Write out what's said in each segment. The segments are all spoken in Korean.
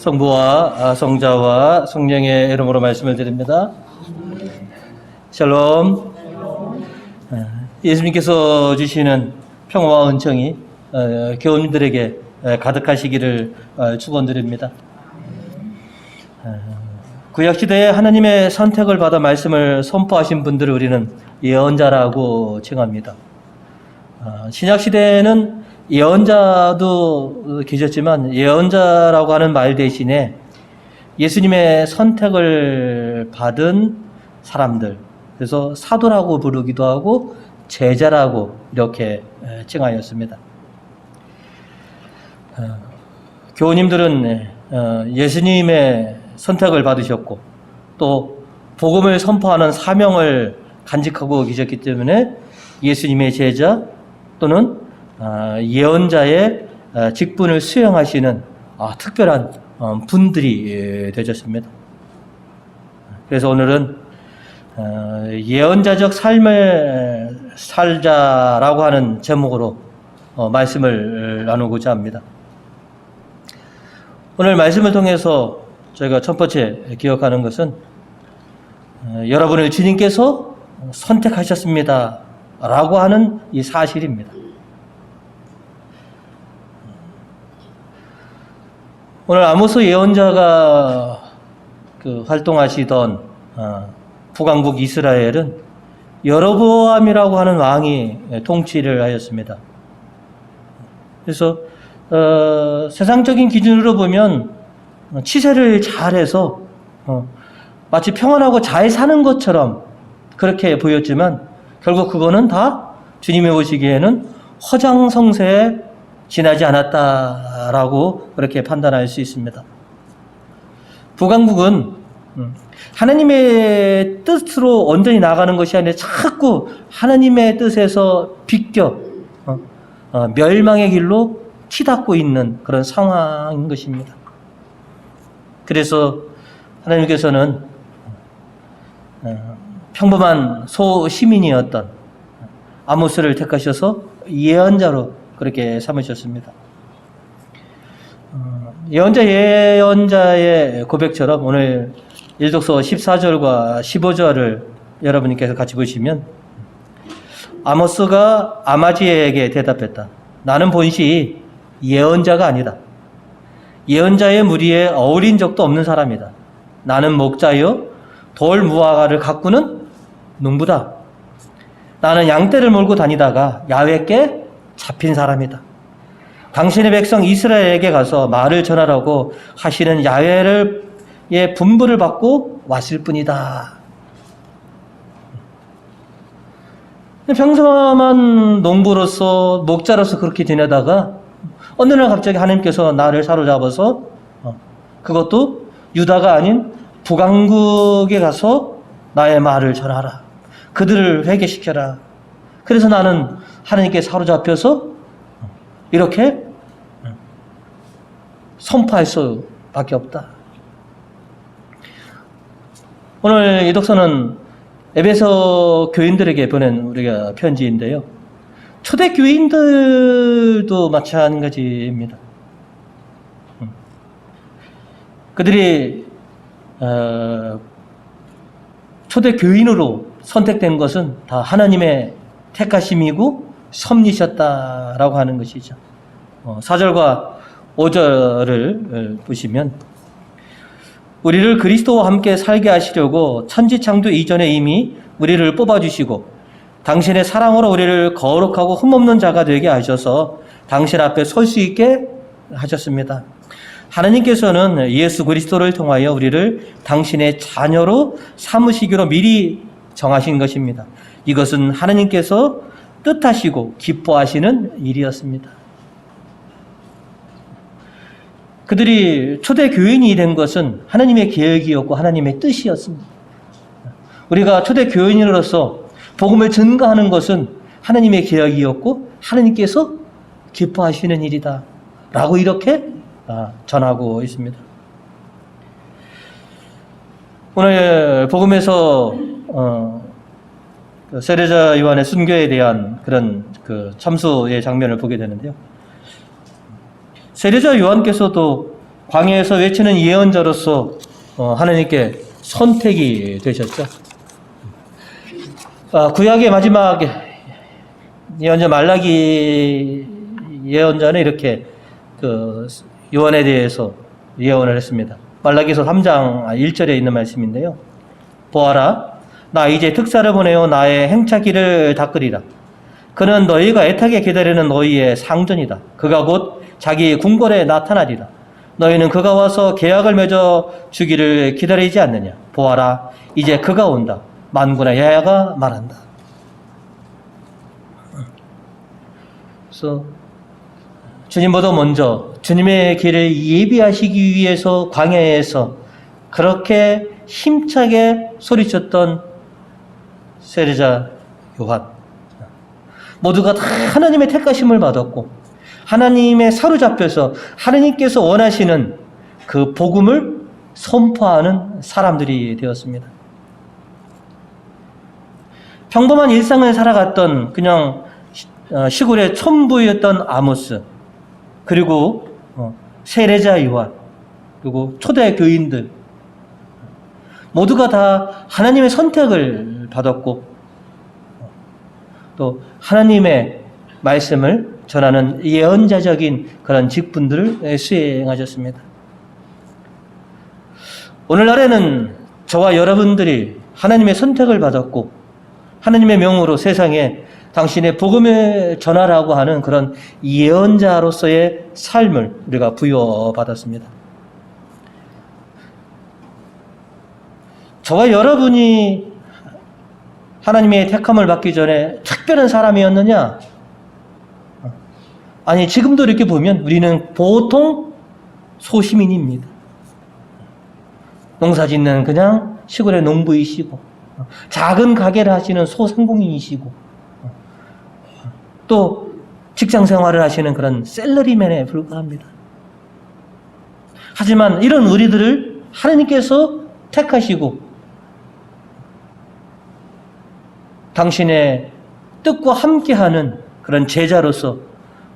성부와 성자와 성령의 이름으로 말씀을 드립니다. 샬롬. 예수님께서 주시는 평화와 은총이 교우님들에게 가득하시기를 축원드립니다. 구약시대에 하나님의 선택을 받아 말씀을 선포하신 분들을 우리는 예언자라고 칭합니다. 신약시대에는 예언자도 계셨지만 예언자라고 하는 말 대신에 예수님의 선택을 받은 사람들, 그래서 사도라고 부르기도 하고 제자라고 이렇게 칭하였습니다. 교우님들은 예수님의 선택을 받으셨고 또 복음을 선포하는 사명을 간직하고 계셨기 때문에 예수님의 제자 또는 예언자의 직분을 수행하시는 특별한 분들이 되셨습니다. 그래서 오늘은 예언자적 삶을 살자라고 하는 제목으로 말씀을 나누고자 합니다. 오늘 말씀을 통해서 저희가 첫 번째 기억하는 것은 여러분을 주님께서 선택하셨습니다 라고 하는 이 사실입니다. 오늘 아모스 예언자가 활동하시던 북왕국 이스라엘은 여로보암이라고 하는 왕이 통치를 하였습니다. 그래서 세상적인 기준으로 보면 치세를 잘해서 마치 평안하고 잘 사는 것처럼 그렇게 보였지만 결국 그거는 다 주님이 보시기에는 허장성세에 지나지 않았다라고 그렇게 판단할 수 있습니다. 북왕국은 하나님의 뜻으로 온전히 나가는 것이 아니라 자꾸 하나님의 뜻에서 비껴 멸망의 길로 치닫고 있는 그런 상황인 것입니다. 그래서 하나님께서는 평범한 소시민이었던 아모스를 택하셔서 예언자로 그렇게 삼으셨습니다. 예언자의 고백처럼 오늘 일독서 14절과 15절을 여러분께서 같이 보시면 아모스가 아마지에게 대답했다. 나는 본시 예언자가 아니다. 예언자의 무리에 어울린 적도 없는 사람이다. 나는 목자요 돌 무화과를 가꾸는 농부다. 나는 양떼를 몰고 다니다가 야훼께 잡힌 사람이다. 당신의 백성 이스라엘에게 가서 말을 전하라고 하시는 야훼의 분부를 받고 왔을 뿐이다. 평범한 농부로서 목자로서 그렇게 지내다가 어느 날 갑자기 하나님께서 나를 사로잡아서 그것도 유다가 아닌 북왕국에 가서 나의 말을 전하라. 그들을 회개시켜라. 그래서 나는 하나님께 사로잡혀서 이렇게 선포할 수밖에 없다. 오늘 이 독서는 에베소 교인들에게 보낸 우리가 편지인데요. 초대 교인들도 마찬가지입니다. 그들이 초대 교인으로 선택된 것은 다 하나님의 택하심이고 섭리셨다라고 하는 것이죠. 4절과 5절을 보시면 우리를 그리스도와 함께 살게 하시려고 천지창조 이전에 이미 우리를 뽑아주시고 당신의 사랑으로 우리를 거룩하고 흠없는 자가 되게 하셔서 당신 앞에 설 수 있게 하셨습니다. 하나님께서는 예수 그리스도를 통하여 우리를 당신의 자녀로 삼으시기로 미리 정하신 것입니다. 이것은 하나님께서 뜻하시고 기뻐하시는 일이었습니다. 그들이 초대 교인이 된 것은 하나님의 계획이었고 하나님의 뜻이었습니다. 우리가 초대 교인으로서 복음을 전가하는 것은 하나님의 계획이었고 하나님께서 기뻐하시는 일이다 라고 이렇게 전하고 있습니다. 오늘 복음에서 세례자 요한의 순교에 대한 그런 참수의 장면을 보게 되는데요. 세례자 요한께서도 광야에서 외치는 예언자로서 하나님께 선택이 되셨죠. 구약의 마지막 예언자 말라기 예언자는 이렇게 요한에 대해서 예언을 했습니다. 말라기서 3장 1절에 있는 말씀인데요. 보아라, 나 이제 특사를 보내어 나의 행차 길을 닦으리라. 그는 너희가 애타게 기다리는 너희의 상전이다. 그가 곧 자기 궁궐에 나타나리라. 너희는 그가 와서 계약을 맺어 주기를 기다리지 않느냐. 보아라, 이제 그가 온다. 만군의 여호와가 말한다. 그래서 주님보다 먼저 주님의 길을 예비하시기 위해서 광야에서 그렇게 힘차게 소리쳤던 세례자 요한, 모두가 다 하나님의 택하심을 받았고 하나님의 사로잡혀서 하나님께서 원하시는 그 복음을 선포하는 사람들이 되었습니다. 평범한 일상을 살아갔던 그냥 시골의 촌부였던 아모스, 그리고 세례자 요한, 그리고 초대 교인들 모두가 다 하나님의 선택을 받았고 또 하나님의 말씀을 전하는 예언자적인 그런 직분들을 수행하셨습니다. 오늘날에는 저와 여러분들이 하나님의 선택을 받았고 하나님의 명으로 세상에 당신의 복음을 전하라고 하는 그런 예언자로서의 삶을 우리가 부여받았습니다. 저와 여러분이 하나님의 택함을 받기 전에 특별한 사람이었느냐? 아니, 지금도 이렇게 보면 우리는 보통 소시민입니다. 농사 짓는 그냥 시골의 농부이시고 작은 가게를 하시는 소상공인이시고 또 직장 생활을 하시는 그런 셀러리맨에 불과합니다. 하지만 이런 우리들을 하나님께서 택하시고 당신의 뜻과 함께하는 그런 제자로서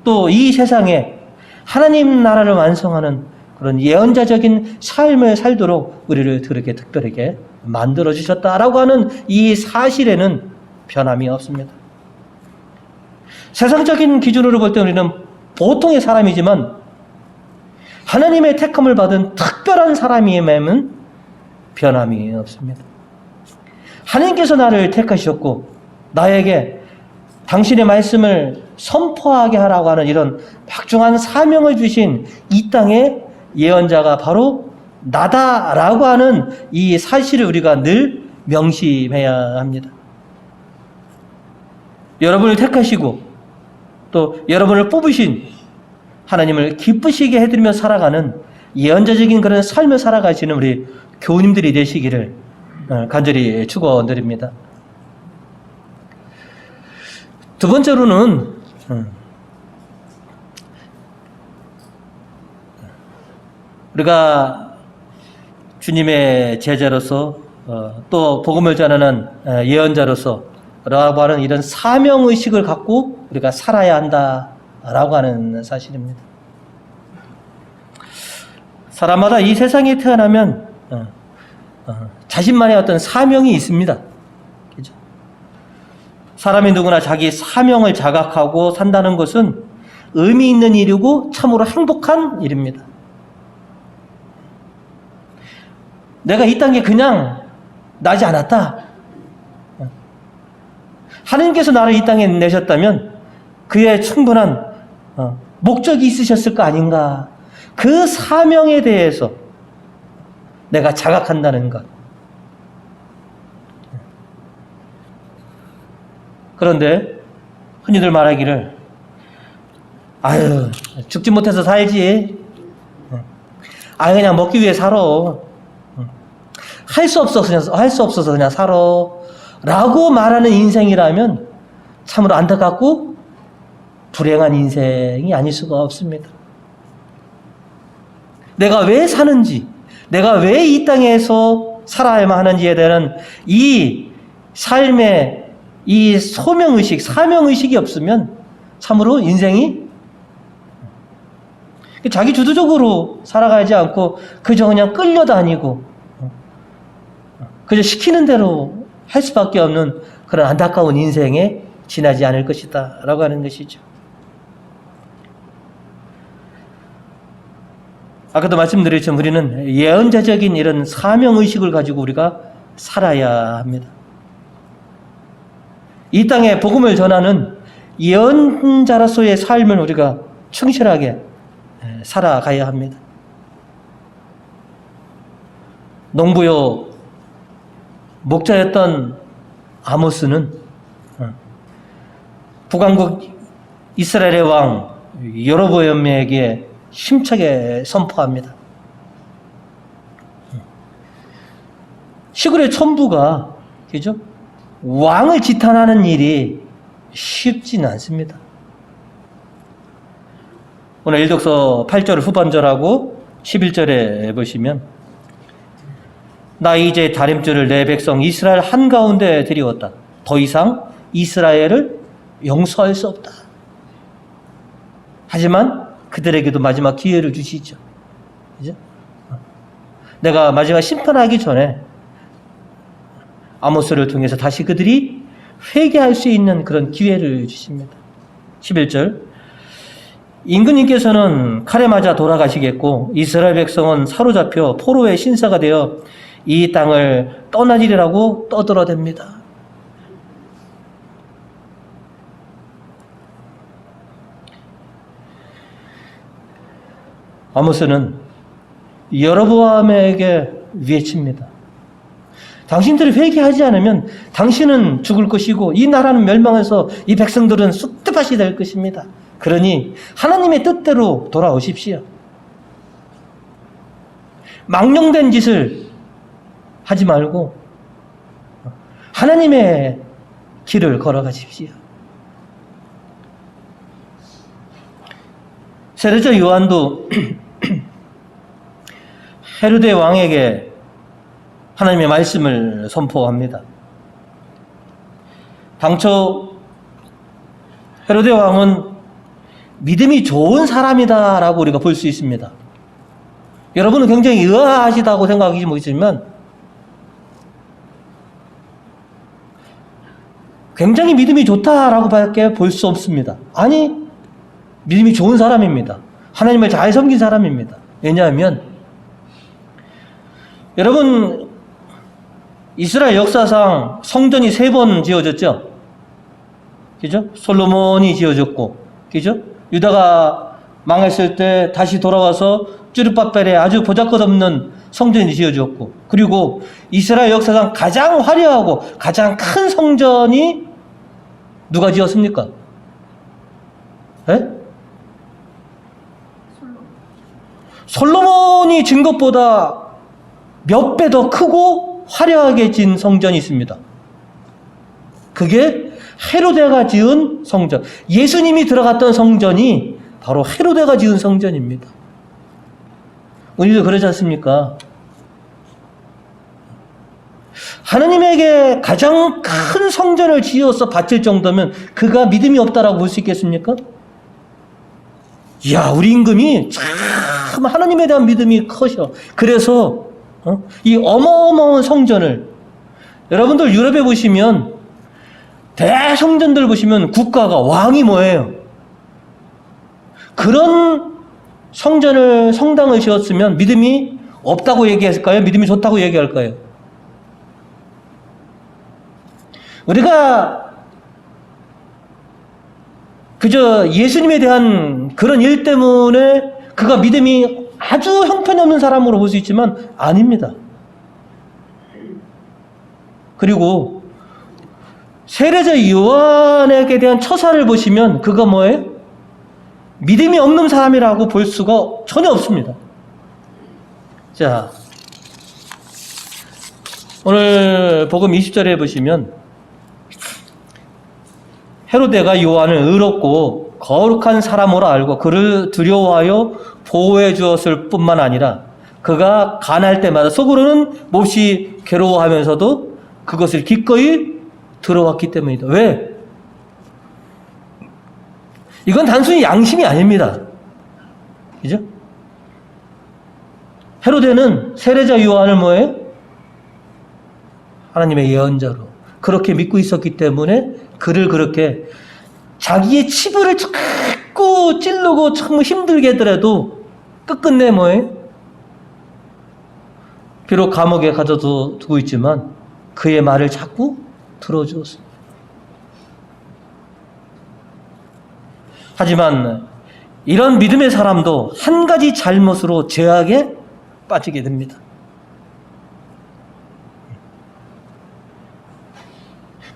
또 이 세상에 하나님 나라를 완성하는 그런 예언자적인 삶을 살도록 우리를 그렇게 특별하게 만들어주셨다라고 하는 이 사실에는 변함이 없습니다. 세상적인 기준으로 볼 때 우리는 보통의 사람이지만 하나님의 택함을 받은 특별한 사람임에는 변함이 없습니다. 하나님께서 나를 택하셨고 나에게 당신의 말씀을 선포하게 하라고 하는 이런 막중한 사명을 주신 이 땅의 예언자가 바로 나다라고 하는 이 사실을 우리가 늘 명심해야 합니다. 여러분을 택하시고 또 여러분을 뽑으신 하나님을 기쁘시게 해드리며 살아가는 예언자적인 그런 삶을 살아가시는 우리 교우님들이 되시기를 간절히 축원드립니다. 두 번째로는 우리가 주님의 제자로서 또 복음을 전하는 예언자로서 라고 하는 이런 사명의식을 갖고 우리가 살아야 한다라고 하는 사실입니다. 사람마다 이 세상에 태어나면 자신만의 어떤 사명이 있습니다. 그죠? 사람이 누구나 자기 사명을 자각하고 산다는 것은 의미 있는 일이고 참으로 행복한 일입니다. 내가 이 땅에 그냥 나지 않았다. 하나님께서 나를 이 땅에 내셨다면 그의 충분한 목적이 있으셨을 거 아닌가. 그 사명에 대해서 내가 자각한다는 것. 그런데 흔히들 말하기를 아유 죽지 못해서 살지. 아유 그냥 먹기 위해 살아. 할 수 없어서 그냥 살아. 라고 말하는 인생이라면 참으로 안타깝고 불행한 인생이 아닐 수가 없습니다. 내가 왜 사는지, 내가 왜 이 땅에서 살아야만 하는지에 대한 이 삶의 이 소명의식, 사명의식이 없으면 참으로 인생이 자기 주도적으로 살아가지 않고 그저 그냥 끌려다니고 그저 시키는 대로 할 수밖에 없는 그런 안타까운 인생에 지나지 않을 것이다 라고 하는 것이죠. 아까도 말씀드렸지만 우리는 예언자적인 이런 사명의식을 가지고 우리가 살아야 합니다. 이 땅에 복음을 전하는 예언자로서의 삶을 우리가 충실하게 살아가야 합니다. 농부요 목자였던 아모스는 북왕국 이스라엘의 왕 여로보암에게 힘차게 선포합니다. 시골의 촌부가 그죠? 왕을 지탄하는 일이 쉽지는 않습니다. 오늘 일독서 8절 후반절하고 11절에 보시면 나 이제 다림줄을 내 백성 이스라엘 한가운데 들이웠다. 더 이상 이스라엘을 용서할 수 없다. 하지만 그들에게도 마지막 기회를 주시죠. 그죠? 내가 마지막 심판하기 전에 아모스를 통해서 다시 그들이 회개할 수 있는 그런 기회를 주십니다. 11절 임금님께서는 칼에 맞아 돌아가시겠고 이스라엘 백성은 사로잡혀 포로의 신사가 되어 이 땅을 떠나리라고 떠들어댑니다. 아모스는 여로보암에게 외칩니다. 당신들이 회개하지 않으면 당신은 죽을 것이고 이 나라는 멸망해서 이 백성들은 쑥대밭이 될 것입니다. 그러니 하나님의 뜻대로 돌아오십시오. 망령된 짓을 하지 말고 하나님의 길을 걸어가십시오. 세례자 요한도 헤로데 왕에게 하나님의 말씀을 선포합니다. 당초 헤로데 왕은 믿음이 좋은 사람이다라고 우리가 볼 수 있습니다. 여러분은 굉장히 의아하시다고 생각하지 못했지만 굉장히 믿음이 좋다라고 밖에 볼 수 없습니다. 아니, 믿음이 좋은 사람입니다. 하나님을 잘 섬긴 사람입니다. 왜냐하면 여러분 이스라엘 역사상 성전이 3번 지어졌죠. 그죠? 솔로몬이 지어졌고, 그죠? 유다가 망했을 때 다시 돌아와서 쭈르바벨에 아주 보잘것없는 성전이 지어졌고, 그리고 이스라엘 역사상 가장 화려하고 가장 큰 성전이 누가 지었습니까? 에? 솔로몬이 진 것보다 몇 배 더 크고 화려하게 진 성전이 있습니다. 그게 헤로데가 지은 성전. 예수님이 들어갔던 성전이 바로 헤로데가 지은 성전입니다. 우리도 그러지 않습니까? 하나님에게 가장 큰 성전을 지어서 바칠 정도면 그가 믿음이 없다라고 볼 수 있겠습니까? 이야, 우리 임금이 참 하나님에 대한 믿음이 커셔. 그래서 이 어마어마한 성전을, 여러분들 유럽에 보시면 대성전들 보시면 국가가 왕이 뭐예요? 그런 성전을, 성당을 지었으면 믿음이 없다고 얘기했을까요? 믿음이 좋다고 얘기할까요? 우리가 그저 예수님에 대한 그런 일 때문에 그가 믿음이 아주 형편없는 사람으로 볼 수 있지만 아닙니다. 그리고 세례자 요한에게 대한 처사를 보시면 그가 뭐예요? 믿음이 없는 사람이라고 볼 수가 전혀 없습니다. 자, 오늘 복음 20절에 보시면 헤로데가 요한을 의롭고 거룩한 사람으로 알고 그를 두려워하여 보호해 주었을 뿐만 아니라 그가 간할 때마다 속으로는 몹시 괴로워하면서도 그것을 기꺼이 들어왔기 때문이다. 왜? 이건 단순히 양심이 아닙니다. 그죠? 헤로데는 세례자 요한을 뭐예요? 하나님의 예언자로 그렇게 믿고 있었기 때문에 그를 그렇게 자기의 치부를 자꾸 찌르고 참 힘들게 하더라도 끝끝내 뭐예요? 비록 감옥에 가둬두고 있지만 그의 말을 자꾸 들어주었습니다. 하지만 이런 믿음의 사람도 한 가지 잘못으로 죄악에 빠지게 됩니다.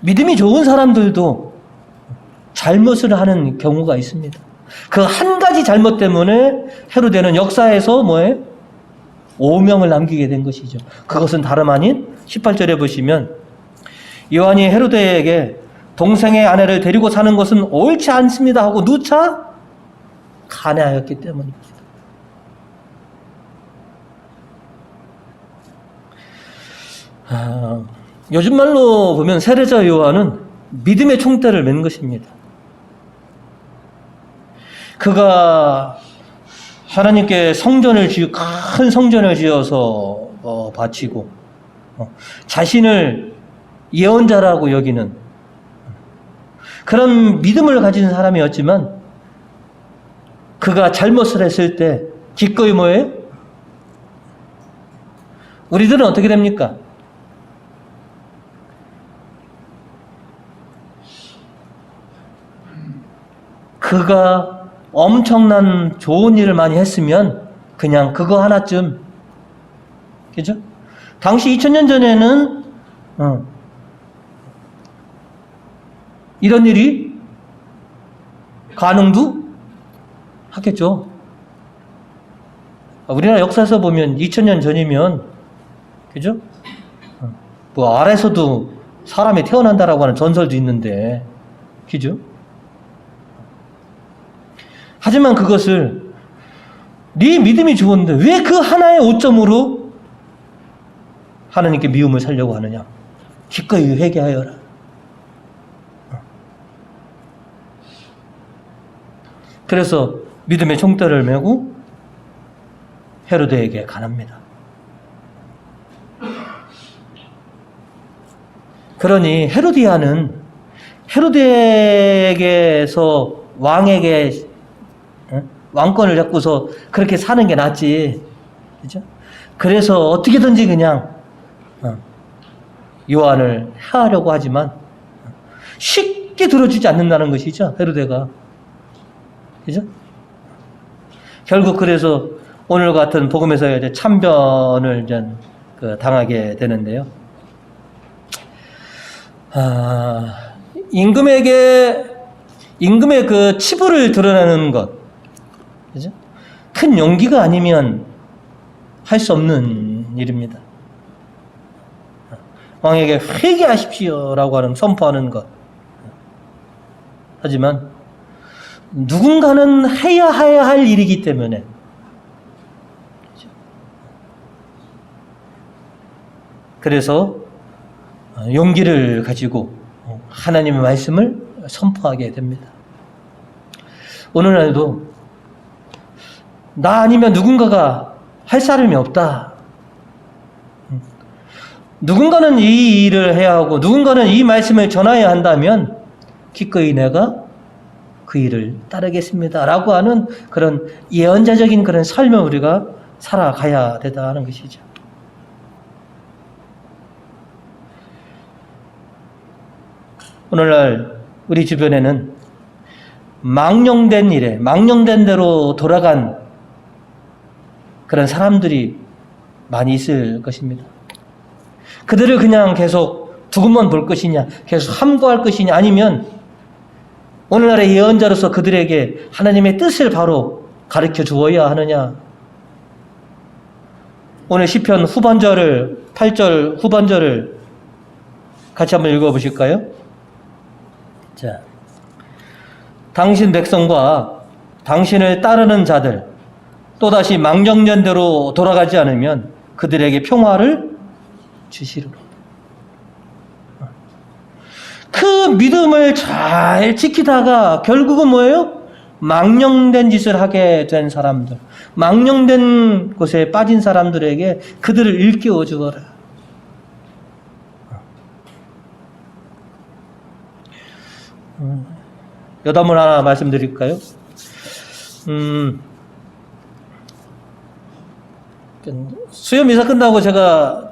믿음이 좋은 사람들도 잘못을 하는 경우가 있습니다. 그 한 가지 잘못 때문에 헤로데는 역사에서 뭐예요? 오명을 남기게 된 것이죠. 그것은 다름 아닌 18절에 보시면 요한이 헤로데에게 동생의 아내를 데리고 사는 것은 옳지 않습니다 하고 누차 간해하였기 때문입니다. 요즘 말로 보면 세례자 요한은 믿음의 총대를 맨 것입니다. 그가 하나님께 큰 성전을 지어서 바치고 자신을 예언자라고 여기는 그런 믿음을 가진 사람이었지만 그가 잘못을 했을 때 기꺼이 뭐예요? 우리들은 어떻게 됩니까? 그가 엄청난 좋은 일을 많이 했으면 그냥 그거 하나쯤, 그죠? 당시 2000년 전에는 이런 일이 가능도 하겠죠. 우리나라 역사에서 보면 2000년 전이면, 그죠? 뭐 알에서도 사람이 태어난다라고 하는 전설도 있는데, 그죠? 하지만 그것을 네 믿음이 좋은데 왜 그 하나의 오점으로 하나님께 미움을 살려고 하느냐? 기꺼이 회개하여라. 그래서 믿음의 총대를 메고 헤로데에게 간합니다. 그러니 헤로디아는 헤로데에게서 왕에게 왕권을 잡고서 그렇게 사는 게 낫지. 그죠? 그래서 어떻게든지 그냥 요한을 해하려고 하지만 쉽게 들어주지 않는다는 것이죠. 헤로데가. 그죠? 결국 그래서 오늘 같은 복음에서 이제 참변을 당하게 되는데요. 임금의 그 치부를 드러내는 것, 그죠? 큰 용기가 아니면 할 수 없는 일입니다. 왕에게 회개하십시오라고 하는 선포하는 것. 하지만 누군가는 해야 할 일이기 때문에 그래서 용기를 가지고 하나님의 말씀을 선포하게 됩니다. 오늘날도 나 아니면 누군가가 할 사람이 없다. 누군가는 이 일을 해야 하고 누군가는 이 말씀을 전해야 한다면 기꺼이 내가 그 일을 따르겠습니다 라고 하는 그런 예언자적인 그런 삶을 우리가 살아가야 된다는 것이죠. 오늘날 우리 주변에는 망령된 대로 돌아간 그런 사람들이 많이 있을 것입니다. 그들을 그냥 계속 두고만 볼 것이냐, 계속 함구할 것이냐, 아니면 오늘날의 예언자로서 그들에게 하나님의 뜻을 바로 가르쳐 주어야 하느냐. 오늘 시편 후반절을 8절 후반절을 같이 한번 읽어보실까요? 자, 당신 백성과 당신을 따르는 자들 또다시 망령된대로 돌아가지 않으면 그들에게 평화를 주시리로다. 그 믿음을 잘 지키다가 결국은 뭐예요? 망령된 짓을 하게 된 사람들, 망령된 곳에 빠진 사람들에게 그들을 일깨워 주어라. 여담을 하나 말씀드릴까요? 수요 미사 끝나고 제가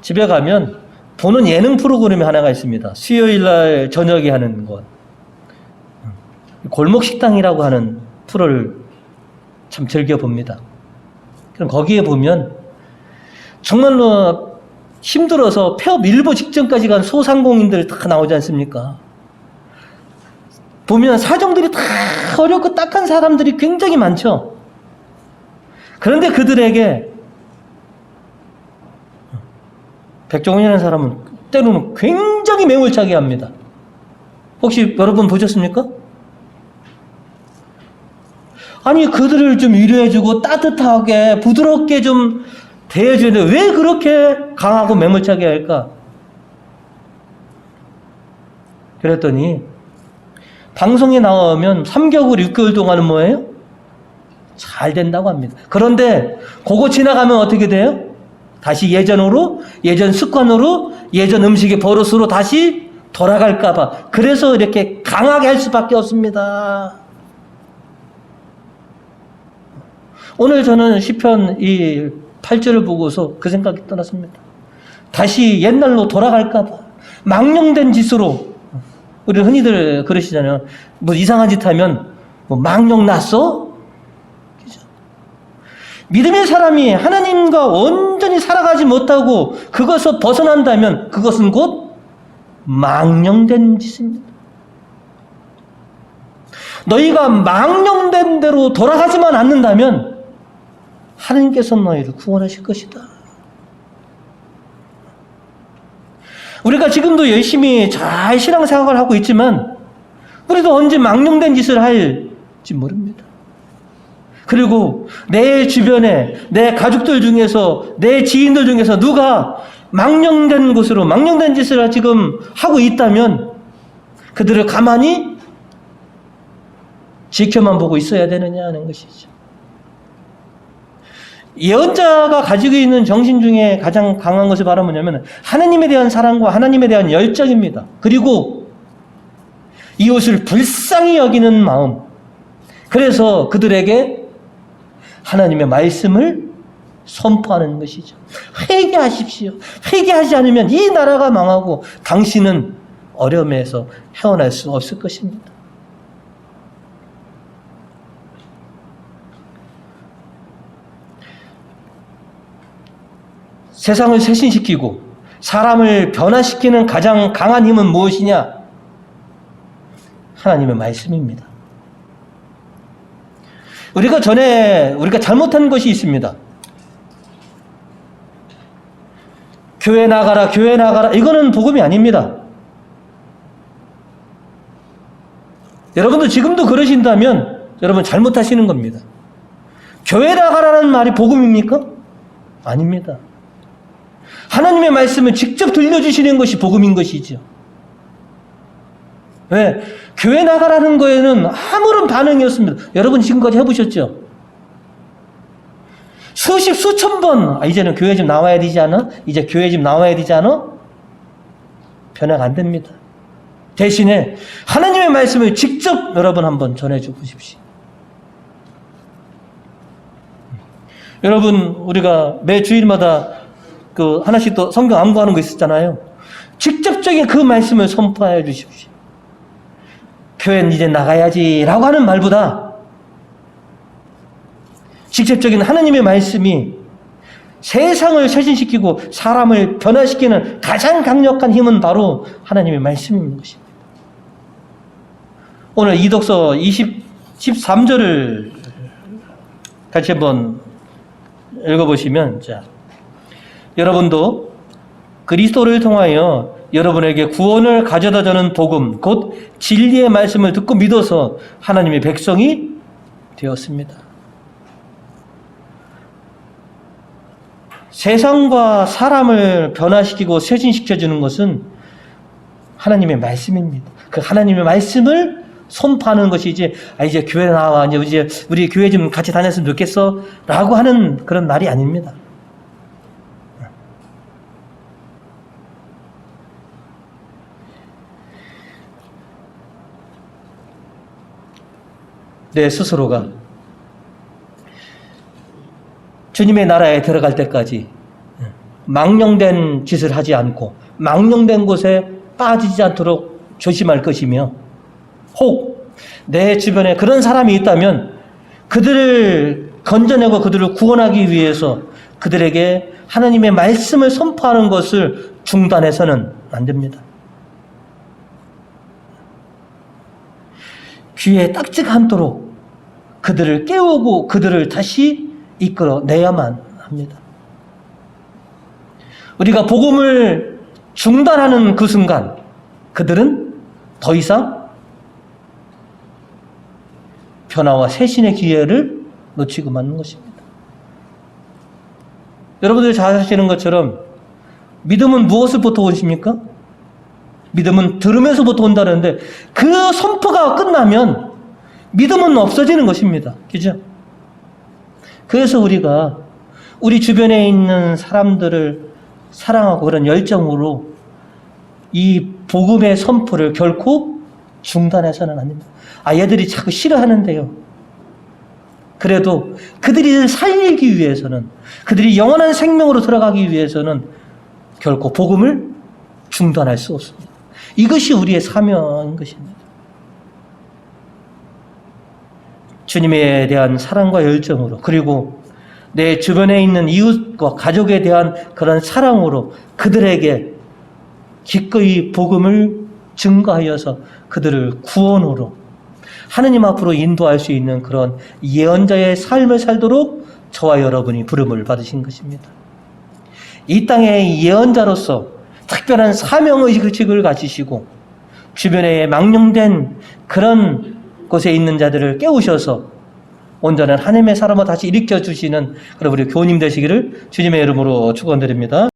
집에 가면 보는 예능 프로그램이 하나가 있습니다. 수요일 날 저녁에 하는 것. 골목식당이라고 하는 프로를 참 즐겨봅니다. 그럼 거기에 보면 정말로 힘들어서 폐업 일보 직전까지 간 소상공인들 다 나오지 않습니까? 보면 사정들이 다 어렵고 딱한 사람들이 굉장히 많죠. 그런데 그들에게 백종원이라는 사람은 때로는 굉장히 매몰차게 합니다. 혹시 여러분 보셨습니까? 아니 그들을 좀 위로해주고 따뜻하게 부드럽게 좀 대해주는데 왜 그렇게 강하고 매몰차게 할까? 그랬더니 방송에 나오면 3개월, 6개월 동안은 뭐예요? 잘 된다고 합니다. 그런데 그거 지나가면 어떻게 돼요? 다시 예전으로, 예전 습관으로, 예전 음식의 버릇으로 다시 돌아갈까봐. 그래서 이렇게 강하게 할 수밖에 없습니다. 오늘 저는 시편 이 8절을 보고서 그 생각이 떠났습니다. 다시 옛날로 돌아갈까봐. 망령된 짓으로. 우리 흔히들 그러시잖아요. 뭐 이상한 짓 하면 뭐 망령 났어? 믿음의 사람이 하나님과 온전히 살아가지 못하고 그것을 벗어난다면 그것은 곧 망령된 짓입니다. 너희가 망령된 대로 돌아가지만 않는다면 하나님께서 너희를 구원하실 것이다. 우리가 지금도 열심히 잘 신앙생활을 하고 있지만 우리도 언제 망령된 짓을 할지 모릅니다. 그리고 내 주변에 내 가족들 중에서 내 지인들 중에서 누가 망령된 곳으로 망령된 짓을 지금 하고 있다면 그들을 가만히 지켜만 보고 있어야 되느냐 하는 것이죠. 예언자가 가지고 있는 정신 중에 가장 강한 것이 바로 뭐냐면 하나님에 대한 사랑과 하나님에 대한 열정입니다. 그리고 이웃을 불쌍히 여기는 마음. 그래서 그들에게 하나님의 말씀을 선포하는 것이죠. 회개하십시오. 회개하지 않으면 이 나라가 망하고 당신은 어려움에서 헤어날 수 없을 것입니다. 세상을 쇄신시키고 사람을 변화시키는 가장 강한 힘은 무엇이냐? 하나님의 말씀입니다. 우리가 잘못한 것이 있습니다. 교회 나가라, 교회 나가라. 이거는 복음이 아닙니다. 여러분도 지금도 그러신다면 여러분 잘못하시는 겁니다. 교회 나가라는 말이 복음입니까? 아닙니다. 하나님의 말씀을 직접 들려주시는 것이 복음인 것이죠. 왜? 교회 나가라는 거에는 아무런 반응이 없습니다. 여러분 지금까지 해보셨죠? 수십 수천 번 이제는 교회 좀 나와야 되지 않아? 이제 교회 좀 나와야 되지 않아? 변화가 안 됩니다. 대신에 하나님의 말씀을 직접 여러분 한번 전해줘 보십시오. 여러분 우리가 매 주일마다 하나씩 또 성경 암구하는 거 있었잖아요. 직접적인 그 말씀을 선포해 주십시오. 교회는 이제 나가야지 라고 하는 말보다 직접적인 하나님의 말씀이 세상을 쇄신시키고 사람을 변화시키는 가장 강력한 힘은 바로 하나님의 말씀인 것입니다. 오늘 이독서 13절을 같이 한번 읽어보시면 여러분도 그리스도를 통하여 여러분에게 구원을 가져다주는 복음, 곧 진리의 말씀을 듣고 믿어서 하나님의 백성이 되었습니다. 세상과 사람을 변화시키고 쇄신시켜주는 것은 하나님의 말씀입니다. 그 하나님의 말씀을 선포하는 것이지, 이제 교회 나와, 이제 우리 교회 좀 같이 다녔으면 좋겠어 라고 하는 그런 말이 아닙니다. 내 스스로가 주님의 나라에 들어갈 때까지 망령된 짓을 하지 않고 망령된 곳에 빠지지 않도록 조심할 것이며, 혹 내 주변에 그런 사람이 있다면 그들을 건져내고 그들을 구원하기 위해서 그들에게 하나님의 말씀을 선포하는 것을 중단해서는 안 됩니다. 귀에 딱지가 않도록 그들을 깨우고 그들을 다시 이끌어내야만 합니다. 우리가 복음을 중단하는 그 순간 그들은 더 이상 변화와 새신의 기회를 놓치고 마는 것입니다. 여러분들 잘 아시는 것처럼 믿음은 무엇을부터 오십니까? 믿음은 들으면서부터 온다는데 그 선포가 끝나면 믿음은 없어지는 것입니다. 그죠? 그래서 우리가 우리 주변에 있는 사람들을 사랑하고 그런 열정으로 이 복음의 선포를 결코 중단해서는 안 됩니다. 얘들이 자꾸 싫어하는데요. 그래도 그들이 살기 위해서는, 그들이 영원한 생명으로 들어가기 위해서는 결코 복음을 중단할 수 없습니다. 이것이 우리의 사명인 것입니다. 주님에 대한 사랑과 열정으로, 그리고 내 주변에 있는 이웃과 가족에 대한 그런 사랑으로 그들에게 기꺼이 복음을 증거하여서 그들을 구원으로 하느님 앞으로 인도할 수 있는 그런 예언자의 삶을 살도록 저와 여러분이 부름을 받으신 것입니다. 이 땅의 예언자로서 특별한 사명의식을 가지시고 주변에 망령된 그런 곳에 있는 자들을 깨우셔서 온전한 하나님의 사람을 다시 일으켜 주시는 그런 우리 교우님 되시기를 주님의 이름으로 축원드립니다.